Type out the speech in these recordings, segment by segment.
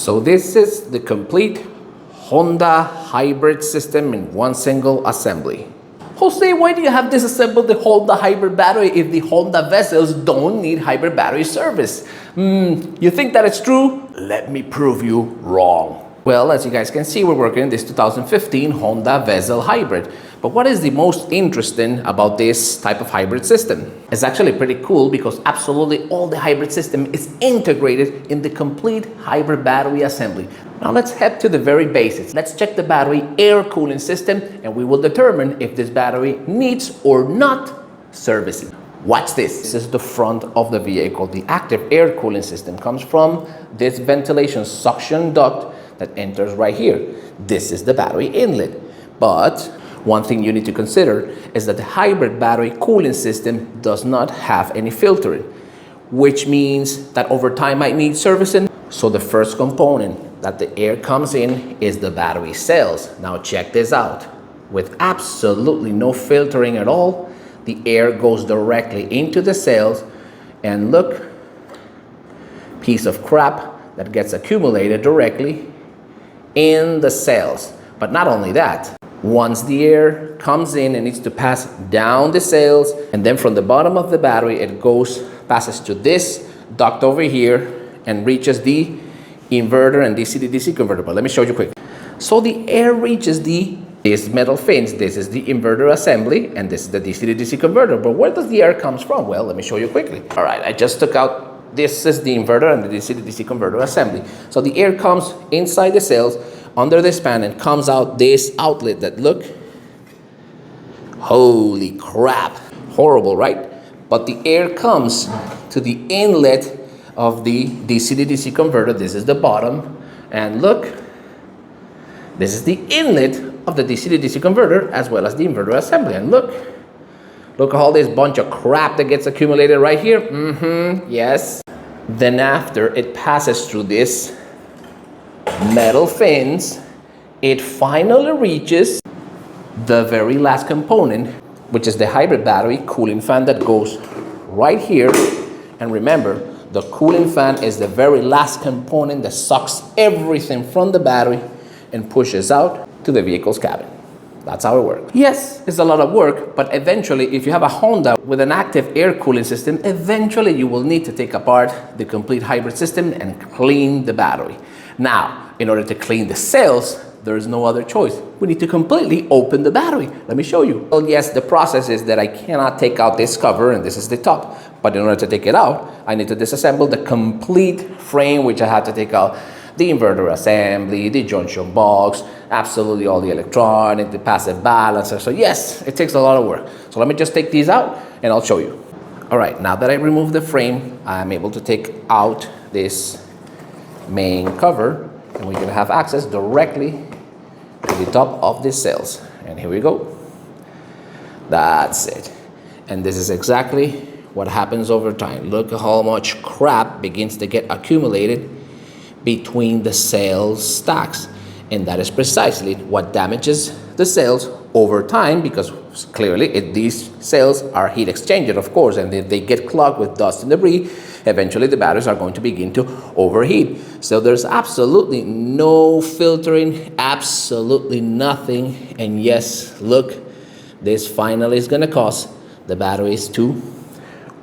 So this is the complete Honda hybrid system in one single assembly. Jose, why do you have disassembled the Honda hybrid battery if the Honda Vezels don't need hybrid battery service? You think that it's true? Let me prove you wrong. Well, as you guys can see, we're working in this 2015 Honda Vezel hybrid. But what is the most interesting about this type of hybrid system? It's actually pretty cool because absolutely all the hybrid system is integrated in the complete hybrid battery assembly. Now let's head to the very basics. Let's check the battery air cooling system and we will determine if this battery needs or not servicing. Watch this. This is the front of the vehicle. The active air cooling system comes from this ventilation suction duct that enters right here. This is the battery inlet. But one thing you need to consider is that the hybrid battery cooling system does not have any filtering, which means that over time might need servicing. So the first component that the air comes in is the battery cells. Now check this out. With absolutely no filtering at all, the air goes directly into the cells, and look, piece of crap that gets accumulated directly in the cells. But not only that, once the air comes in, it needs to pass down the cells, and then from the bottom of the battery it passes to this duct over here and reaches the inverter and DC to DC converter. But let me show you quick. So the air reaches these metal fins. This is the inverter assembly and this is the DC to DC converter. But where does the air comes from? Well, let me show you quickly. All right, I just took out, this is the inverter and the DC to DC converter assembly. So the air comes inside the cells under this fan and comes out this outlet that, look, holy crap, horrible, right? But the air comes to the inlet of the DC to DC converter. This is the bottom, and look, this is the inlet of the DC to DC converter as well as the inverter assembly. And look at all this bunch of crap that gets accumulated right here. Yes. Then after it passes through this metal fins, it finally reaches the very last component, which is the hybrid battery cooling fan that goes right here. And remember, the cooling fan is the very last component that sucks everything from the battery and pushes out to the vehicle's cabin. That's how it works. Yes, it's a lot of work, but eventually, if you have a Honda with an active air cooling system, eventually you will need to take apart the complete hybrid system and clean the battery. Now, in order to clean the cells, there is no other choice. We need to completely open the battery. Let me show you. Well, yes, the process is that I cannot take out this cover, and this is the top. But in order to take it out, I need to disassemble the complete frame, which I had to take out the inverter assembly, the junction box, absolutely all the electronic, the passive balancer. So yes, it takes a lot of work. So let me just take these out and I'll show you. All right, now that I removed the frame, I'm able to take out this main cover, and we're gonna have access directly to the top of the cells. And here we go. That's it. And this is exactly what happens over time. Look at how much crap begins to get accumulated between the cells stacks. And that is precisely what damages the cells over time, because clearly these cells are heat exchanged, of course, and if they get clogged with dust and debris, eventually the batteries are going to begin to overheat. So there's absolutely no filtering, absolutely nothing. And yes, look, this finally is going to cause the batteries to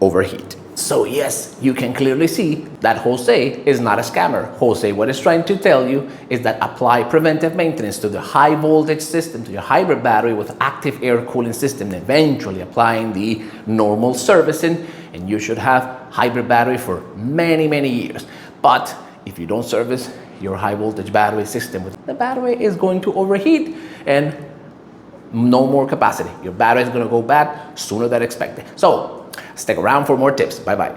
overheat. So yes, you can clearly see that Jose is not a scammer. Jose, what he's trying to tell you is that apply preventive maintenance to the high voltage system, to your hybrid battery with active air cooling system, and eventually applying the normal servicing, and you should have hybrid battery for many, many years. But if you don't service your high voltage battery system, the battery is going to overheat and no more capacity. Your battery is going to go bad sooner than expected. So stick around for more tips. Bye-bye.